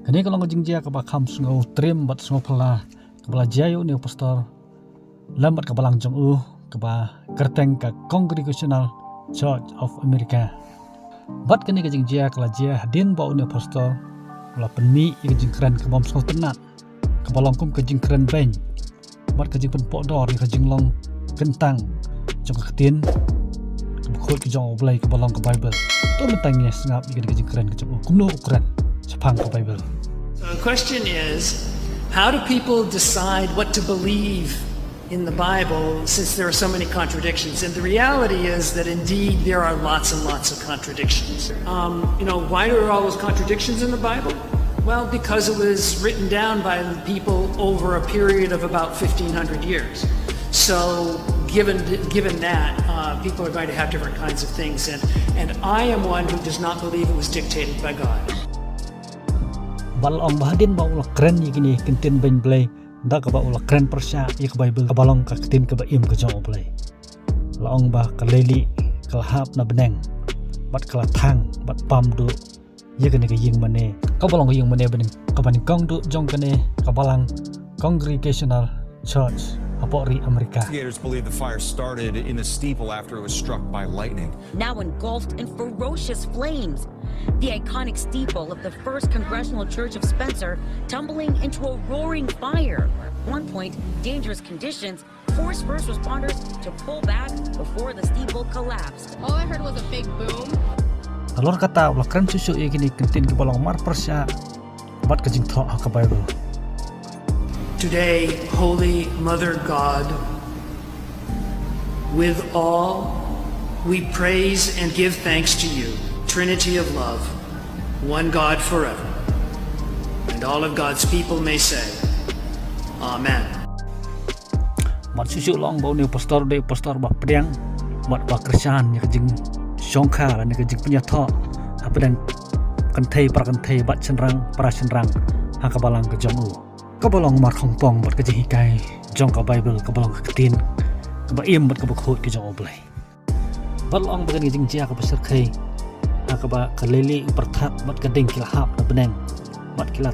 Kini kalau ngajing dia kabakam sungguh trim bat sungguh pala kabala jayu ni pastor lambat kabalang jong kaba kerteng ka Congregational Church of America. Bat kini kajing dia kala dia hadin bau ni pastor kala penmi kajing keren kabam sungguh tenat kabalang kum kajing keren beng bat kajing penpok dor kajing long kentang jong ketin kabukut kajong oblay kabalang ke Bible tu mentangnya sengap kajing keren kajong kumno ukuran sepang ke Bible. So the question is, how do people decide what to believe in the Bible since there are so many contradictions? And the reality is that indeed there are lots and lots of contradictions. Why are all those contradictions in the Bible? Well, because it was written down by people over a period of about 1,500 years. So given that, people are going to have different kinds of things. And I am one who does not believe it was dictated by God. Balong bahadin ba ulah keren gini kentin ben blay nda ka ba ulah keren persya ka Bible ka balong ka kentin ka ba im ka jong blay laong ba ka leli ka hap na beneng bat ka thang bat pam du ye ka ne ka ying mane ka balong ka ying mane beneng ka baning kong du jong ka ne ka balang Congregational Church Apori America. Investigators believe the fire started in the steeple after it was struck by lightning. Now engulfed in ferocious flames, the iconic steeple of the First Congregational Church of Spencer tumbling into a roaring fire. At one point, dangerous conditions forced first responders to pull back before the steeple collapsed. All I heard was a big boom. Alor kata ulah keren susu ye gini kentin ka balong mar persya bat ka jing tho ka Bible. Today, Holy Mother God, with all, we praise and give thanks to you, Trinity of love, one God forever. And all of God's people may say, Amen. Mat susu long bau ni pastor ba pedang mat ba Kristian ni kajing songkha la ni kajing punya tho apa dan kentai para kentai bat cenrang para cenrang ha ka balang ka jong kabalong mar khong pong bat kajing hikai jong ka Bible kabalong ka ketin ba im bat ka bukhut ki jong oblay balong bagan kajing jia ka besar khai ha ka ba ka leli perthat bat ka ding kila hap na beneng bat kila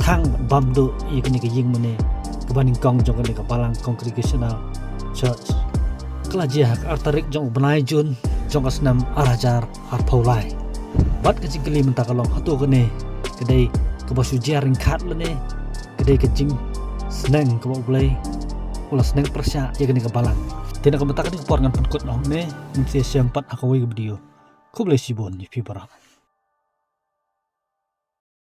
thang bam du ye kini ka ying mane ka baning kong jong ka balang Congregational Church kala jia ka artarik jong benai jun jong ka senam arajar har paulai bat kajing kali menta kalong hatu kene kedai ka basu jia ringkhat lene kedai kecing seneng ke boleh ulah seneng persya ya kini kebalang tidak kementak ni kepurangan penkut noh ne mesti sempat aku video ku boleh sibun di fiberan.